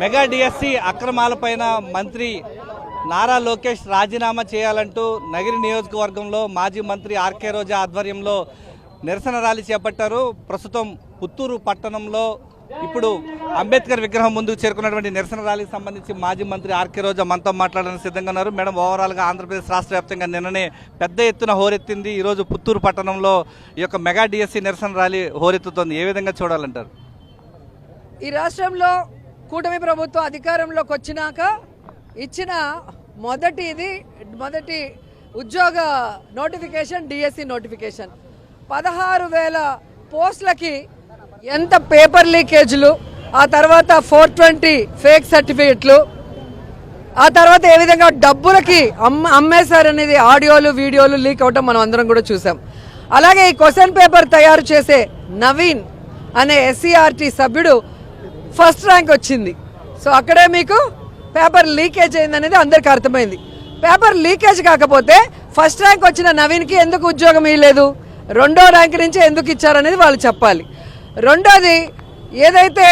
Mega DSC అక్రమాలపైన మంత్రి నారా లోకేష్ రాజీనామా చేయాలంటూ నగిరి నియోజకవర్గంలో మాజీ మంత్రి ఆర్కే రోజా ఆధ్వర్యంలో నిరసన ర్యాలీ చేపట్టారు. ప్రస్తుతం పుత్తూరు పట్టణంలో ఇప్పుడు అంబేద్కర్ విగ్రహం ముందుకు చేరుకున్నటువంటి నిరసన ర్యాలీకి సంబంధించి మాజీ మంత్రి ఆర్కే రోజా మనతో మాట్లాడడానికి సిద్ధంగా ఉన్నారు. మేడం, ఓవరాల్గా ఆంధ్రప్రదేశ్ రాష్ట్ర వ్యాప్తంగా నిన్ననే పెద్ద ఎత్తున హోరెత్తింది. ఈరోజు పుత్తూరు పట్టణంలో ఈ యొక్క మెగా డిఎస్సి నిరసన ర్యాలీ హోరెత్తుతోంది. ఏ విధంగా చూడాలంటారు? ఈ రాష్ట్రంలో కూటమి ప్రభుత్వం అధికారంలోకి వచ్చినాక ఇచ్చిన మొదటి ఉద్యోగ నోటిఫికేషన్ డిఎస్సి నోటిఫికేషన్. 16,000 పోస్టులకి ఎంత పేపర్ లీకేజ్లు, ఆ తర్వాత 420 ఫేక్ సర్టిఫికెట్లు, ఆ తర్వాత ఏ విధంగా డబ్బులకి అమ్మేశారనేది ఆడియోలు వీడియోలు లీక్ అవటం మనం అందరం కూడా చూసాం. అలాగే ఈ క్వశ్చన్ పేపర్ తయారు చేసే నవీన్ అనే ఎస్సీఆర్టీ సభ్యుడు ఫస్ట్ ర్యాంక్ వచ్చింది. సో అక్కడే మీకు పేపర్ లీకేజ్ అయిందనేది అందరికీ అర్థమైంది. పేపర్ లీకేజ్ కాకపోతే ఫస్ట్ ర్యాంక్ వచ్చిన నవీన్కి ఎందుకు ఉద్యోగం ఇవ్వలేదు, రెండో ర్యాంక్ నుంచి ఎందుకు ఇచ్చారనేది వాళ్ళు చెప్పాలి. రెండోది, ఏదైతే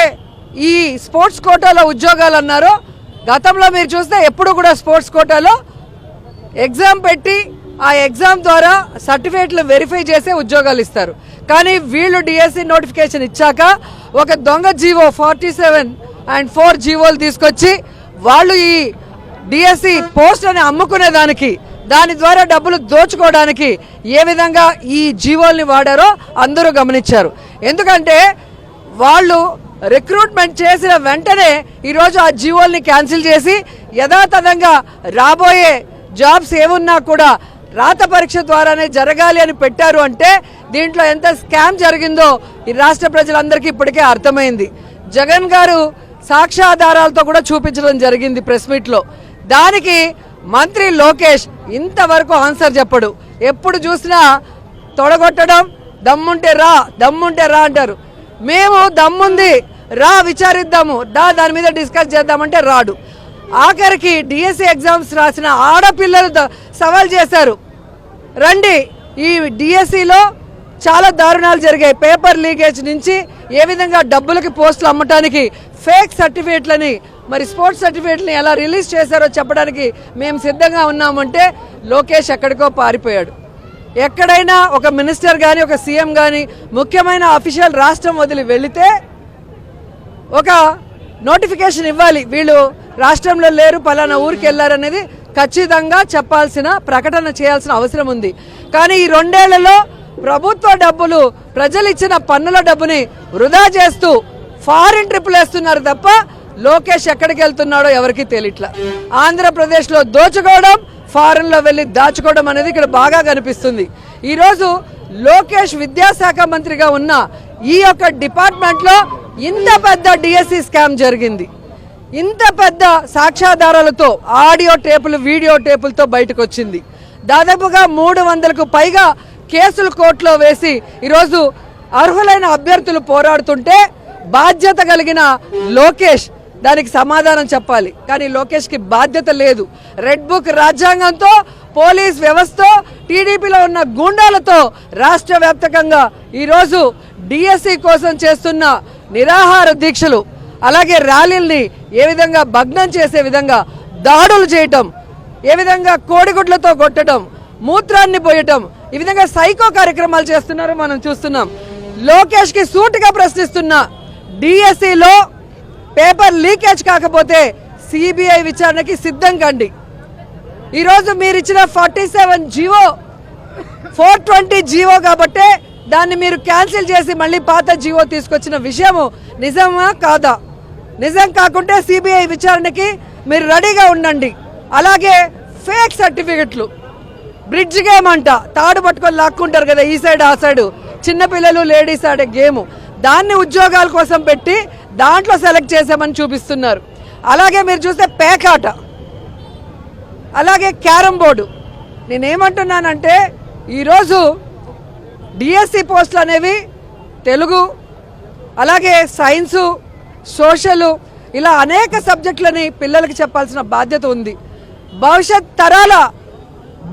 ఈ స్పోర్ట్స్ కోటాలో ఉద్యోగాలు అన్నారో, గతంలో మీరు చూస్తే ఎప్పుడు కూడా స్పోర్ట్స్ కోటాలో ఎగ్జామ్ పెట్టి ఆ ఎగ్జామ్ ద్వారా సర్టిఫికేట్లు వెరిఫై చేసే ఉద్యోగాలు ఇస్తారు. కానీ వీళ్ళు డిఎస్సి నోటిఫికేషన్ ఇచ్చాక ఒక దొంగ జీవో 47/4 జీవోలు తీసుకొచ్చి వాళ్ళు ఈ డిఎస్సి పోస్ట్ అని అమ్ముకునేదానికి, దాని ద్వారా డబ్బులు దోచుకోవడానికి ఏ విధంగా ఈ జీవోల్ని వాడారో అందరూ గమనించారు. ఎందుకంటే వాళ్ళు రిక్రూట్మెంట్ చేసిన వెంటనే ఈరోజు ఆ జీవోల్ని క్యాన్సిల్ చేసి యథాతథంగా రాబోయే జాబ్స్ ఏమున్నా కూడా రాత పరీక్ష ద్వారానే జరగాలి అని పెట్టారు. అంటే దీంట్లో ఎంత స్కామ్ జరిగిందో ఈ రాష్ట్ర ప్రజలందరికీ ఇప్పటికే అర్థమైంది. జగన్ గారు సాక్ష్యాధారాలతో కూడా చూపించడం జరిగింది ప్రెస్ మీట్లో. దానికి మంత్రి లోకేష్ ఇంతవరకు ఆన్సర్ చెప్పడు. ఎప్పుడు చూసినా తొడగొట్టడం, దమ్ముంటే రా అంటారు. మేము దమ్ముంది, రా విచారిద్దాము, దాని మీద డిస్కస్ చేద్దామంటే రాడు. ఆఖరికి డిఎస్సి ఎగ్జామ్స్ రాసిన ఆడపిల్లలు సవాల్ చేశారు, రండి ఈ డిఎస్సిలో చాలా దారుణాలు జరిగాయి, పేపర్ లీకేజ్ నుంచి ఏ విధంగా డబ్బులకి పోస్టులు అమ్మటానికి ఫేక్ సర్టిఫికేట్లని, మరి స్పోర్ట్స్ సర్టిఫికేట్లని ఎలా రిలీజ్ చేశారో చెప్పడానికి మేము సిద్ధంగా ఉన్నామంటే లోకేష్ ఎక్కడికో పారిపోయాడు. ఎక్కడైనా ఒక మినిస్టర్ కానీ ఒక సీఎం కానీ ముఖ్యమైన అఫీషియల్ రాష్ట్రం వదిలి వెళితే ఒక నోటిఫికేషన్ ఇవ్వాలి, వీళ్ళు రాష్ట్రంలో లేరు, పలానా ఊరికి వెళ్ళారనేది ఖచ్చితంగా చెప్పాల్సిన, ప్రకటన చేయాల్సిన అవసరం ఉంది. కానీ ఈ 2 ఏళ్లలో ప్రభుత్వ డబ్బులు, ప్రజలు ఇచ్చిన పన్నుల డబ్బుని వృధా చేస్తూ ఫారిన్ ట్రిప్పులు వేస్తున్నారు తప్ప లోకేష్ ఎక్కడికి వెళ్తున్నాడో ఎవరికి తెలియట్లా. ఆంధ్రప్రదేశ్లో దోచుకోవడం, ఫారిన్లో వెళ్ళి దాచుకోవడం అనేది ఇక్కడ బాగా కనిపిస్తుంది. ఈరోజు లోకేష్ విద్యాశాఖ మంత్రిగా ఉన్న ఈ యొక్క డిపార్ట్మెంట్లో ఇంత పెద్ద డిఎస్సి స్కామ్ జరిగింది. ఇంత పెద్ద సాక్ష్యాధారాలతో ఆడియో టేపులు, వీడియో టేపులతో బయటకు వచ్చింది. దాదాపుగా 300కు పైగా కేసులు కోర్టులో వేసి ఈరోజు అర్హులైన అభ్యర్థులు పోరాడుతుంటే బాధ్యత కలిగిన లోకేష్ దానికి సమాధానం చెప్పాలి. కానీ లోకేష్కి బాధ్యత లేదు. రెడ్ బుక్ రాజ్యాంగంతో, పోలీస్ వ్యవస్థ, టీడీపీలో ఉన్న గూండాలతో రాష్ట్ర వ్యాప్తంగా ఈరోజు డిఎస్సి కోసం చేస్తున్న నిరాహార దీక్షలు, అలాగే ర్యాలీల్ని ఏ విధంగా భగ్నం చేసే విధంగా దాడులు చేయటం, ఏ విధంగా కోడిగుడ్లతో కొట్టడం, మూత్రాన్ని పోయటం, ఈ విధంగా సైకో కార్యక్రమాలు చేస్తున్నారో మనం చూస్తున్నాం. లోకేష్కి సూటిగా ప్రశ్నిస్తున్నా, డిఎస్సిలో పేపర్ లీకేజ్ కాకపోతే సిబిఐ విచారణకి సిద్ధం కండి. ఈరోజు మీరు ఇచ్చిన 47 జీవో 420 జీవో కాబట్టే దాన్ని మీరు క్యాన్సిల్ చేసి మళ్ళీ పాత జీవో తీసుకొచ్చిన విషయము నిజమా కాదా? నిజం కాకుంటే సిబిఐ విచారణకి మీరు రెడీగా ఉండండి. అలాగే ఫేక్ సర్టిఫికెట్లు, బ్రిడ్జ్ గేమ్ అంట, తాడు పట్టుకొని లాక్కుంటారు కదా ఈ సైడ్ ఆ సైడు, చిన్నపిల్లలు లేడీస్ ఆడే గేము, దాన్ని ఉద్యోగాల కోసం పెట్టి దాంట్లో సెలెక్ట్ చేసామని చూపిస్తున్నారు. అలాగే మీరు చూస్తే పేకాట, అలాగే క్యారమ్ బోర్డు. నేనేమంటున్నానంటే ఈరోజు డిఎస్సి పోస్టులు అనేవి తెలుగు, అలాగే సైన్సు, సోషలు, ఇలా అనేక సబ్జెక్టులని పిల్లలకి చెప్పాల్సిన బాధ్యత ఉంది. భవిష్యత్ తరాల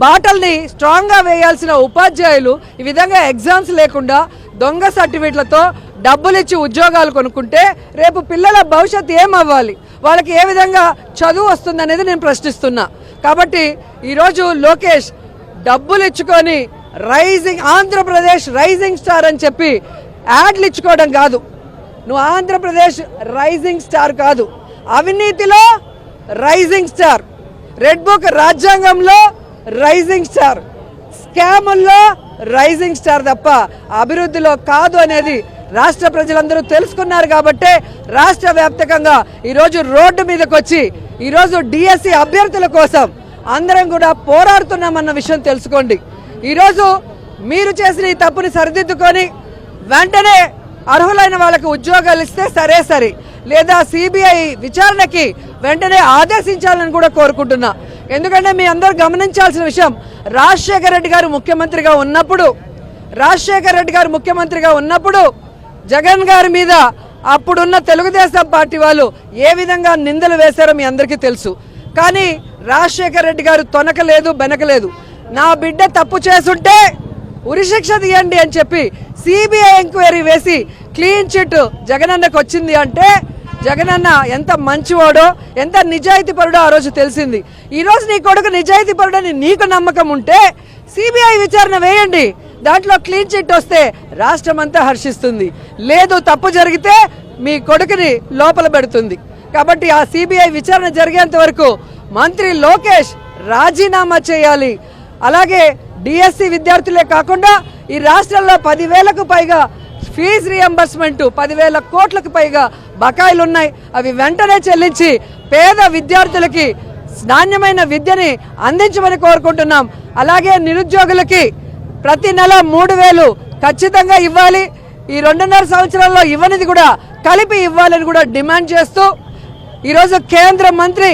బాటల్ని స్ట్రాంగ్గా వేయాల్సిన ఉపాధ్యాయులు ఈ విధంగా ఎగ్జామ్స్ లేకుండా దొంగ సర్టిఫికెట్లతో డబ్బులు ఇచ్చి ఉద్యోగాలు కొనుక్కుంటే రేపు పిల్లల భవిష్యత్తు ఏమవ్వాలి? వాళ్ళకి ఏ విధంగా చదువు వస్తుంది అనేది నేను ప్రశ్నిస్తున్నా. కాబట్టి ఈరోజు లోకేష్ డబ్బులు ఇచ్చుకొని ఆంధ్రప్రదేశ్ రైజింగ్ స్టార్ అని చెప్పి యాడ్లు ఇచ్చుకోవడం కాదు. నువ్వు ఆంధ్రప్రదేశ్ రైజింగ్ స్టార్ కాదు, అవినీతిలో రైజింగ్ స్టార్, రెడ్ బుక్ రాజ్యాంగంలో రైజింగ్ స్టార్, స్కాముల్లో రైజింగ్ స్టార్ తప్ప అభివృద్ధిలో కాదు అనేది రాష్ట్ర ప్రజలందరూ తెలుసుకున్నారు. కాబట్టే రాష్ట్ర వ్యాప్తంగా ఈరోజు రోడ్డు మీదకి వచ్చి ఈరోజు డిఎస్సి అభ్యర్థుల కోసం అందరం కూడా పోరాడుతున్నామన్న విషయం తెలుసుకోండి. ఈరోజు మీరు చేసిన ఈ తప్పుని సరిదిద్దుకొని వెంటనే అర్హులైన వాళ్ళకి ఉద్యోగాలు ఇస్తే సరే, లేదా సిబిఐ విచారణకి వెంటనే ఆదేశించాలని కూడా కోరుకుంటున్నా. ఎందుకంటే మీ అందరూ గమనించాల్సిన విషయం, రాజశేఖర రెడ్డి గారు ముఖ్యమంత్రిగా ఉన్నప్పుడు జగన్ గారి మీద అప్పుడున్న తెలుగుదేశం పార్టీ వాళ్ళు ఏ విధంగా నిందలు వేశారో మీ అందరికీ తెలుసు. కానీ రాజశేఖర రెడ్డి గారు తొనకలేదు, బెనకలేదు. నా బిడ్డ తప్పు చేసుంటే ఉరిశిక్ష తీయండి అని చెప్పి సిబిఐ ఎంక్వైరీ వేసి క్లీన్ చిట్ జగనన్నకు వచ్చింది అంటే జగనన్న ఎంత మంచివాడో, ఎంత నిజాయితీ పరుడో ఆ రోజు తెలిసింది. ఈరోజు నీ కొడుకు నిజాయితీ పరుడని నీకు నమ్మకం ఉంటే సిబిఐ విచారణ వేయండి, దాంట్లో క్లీన్ చిట్ వస్తే రాష్ట్రం అంతా హర్షిస్తుంది. లేదు, తప్పు జరిగితే మీ కొడుకుని లోపల పెడుతుంది. కాబట్టి ఆ సిబిఐ విచారణ జరిగేంత వరకు మంత్రి లోకేష్ రాజీనామా చేయాలి. అలాగే డిఎస్సి విద్యార్థులే కాకుండా ఈ రాష్ట్రంలో 10,000కు పైగా ఫీజు రియంబర్స్మెంట్, 10,000 కోట్లకు పైగా బకాయిలు ఉన్నాయి. అవి వెంటనే చెల్లించి పేద విద్యార్థులకి నాణ్యమైన విద్యని అందించమని కోరుకుంటున్నాం. అలాగే నిరుద్యోగులకి ప్రతి నెల 3,000 ఖచ్చితంగా ఇవ్వాలి. ఈ 2.5 సంవత్సరాల్లో ఇవ్వనిది కూడా కలిపి ఇవ్వాలని కూడా డిమాండ్ చేస్తూ ఈరోజు కేంద్ర మంత్రి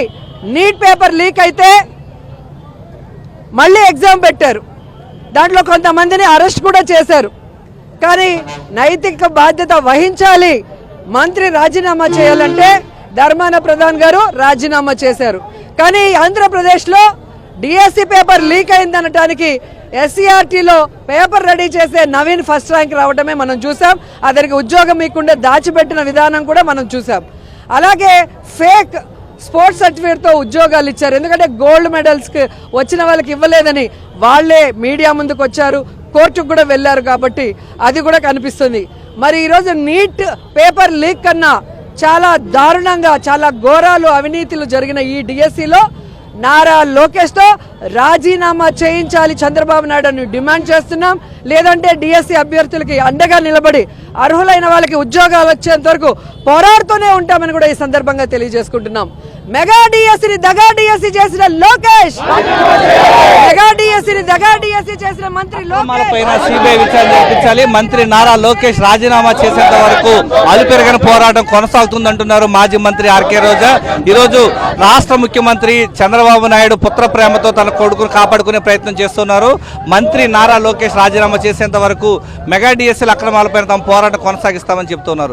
నీట్ పేపర్ లీక్ అయితే మళ్ళీ ఎగ్జామ్ పెట్టారు, దాంట్లో కొంతమందిని అరెస్ట్ కూడా చేశారు. కానీ నైతిక బాధ్యత వహించాలి, మంత్రి రాజీనామా చేయాలంటే ధర్మాన ప్రధాన్ గారు రాజీనామా చేశారు. కానీ ఆంధ్రప్రదేశ్లో డిఎస్సి పేపర్ లీక్ అయిందనటానికి ఎస్సీఆర్టీలో పేపర్ రెడీ చేసే నవీన్ ఫస్ట్ ర్యాంక్ రావడమే మనం చూసాం. అతనికి ఉద్యోగం మీకుండే దాచిపెట్టిన విధానం కూడా మనం చూసాం. అలాగే ఫేక్ స్పోర్ట్స్ సర్టిఫికేట్తో ఉద్యోగాలు ఇచ్చారు. ఎందుకంటే గోల్డ్ మెడల్స్కి వచ్చిన వాళ్ళకి ఇవ్వలేదని వాళ్ళే మీడియా ముందుకు వచ్చారు, కోర్టుకు కూడా వెళ్ళారు. కాబట్టి అది కూడా కనిపిస్తుంది. మరి ఈరోజు నీట్ పేపర్ లీక్ కన్నా చాలా దారుణంగా, చాలా ఘోరాలు, అవినీతులు జరిగిన ఈ డిఎస్సిలో నారా లోకేష్తో రాజీనామా చేయించాలి చంద్రబాబు నాయుడు అని డిమాండ్ చేస్తున్నాం. లేదంటే డిఎస్సి అభ్యర్థులకి అండగా నిలబడి అర్హులైన వాళ్ళకి ఉద్యోగాలు వచ్చేంత వరకు పోరాడుతూనే ఉంటామని కూడా ఈ సందర్భంగా తెలియజేసుకుంటున్నాం. మెగా డిఎస్సిని దగా డిఎస్సి చేసిన లోకేష్, మెగా డిఎస్సిని దగా డిఎస్సి చేసిన మంత్రి పైన సిబిఐ విచారణ జరిపించాలి. మంత్రి నారా లోకేష్ రాజీనామా చేసేంత వరకు అలుపెరగని పోరాటం కొనసాగుతుందంటున్నారు మాజీ మంత్రి ఆర్కే రోజా. ఈరోజు రాష్ట్ర ముఖ్యమంత్రి చంద్రబాబు నాయుడు పుత్ర ప్రేమతో తన కొడుకును కాపాడుకునే ప్రయత్నం చేస్తున్నారు. మంత్రి నారా లోకేష్ రాజీనామా చేసేంత వరకు మెగా డిఎస్సీల అక్రమాలపైన తమ పోరాటం కొనసాగిస్తామని చెప్తున్నారు.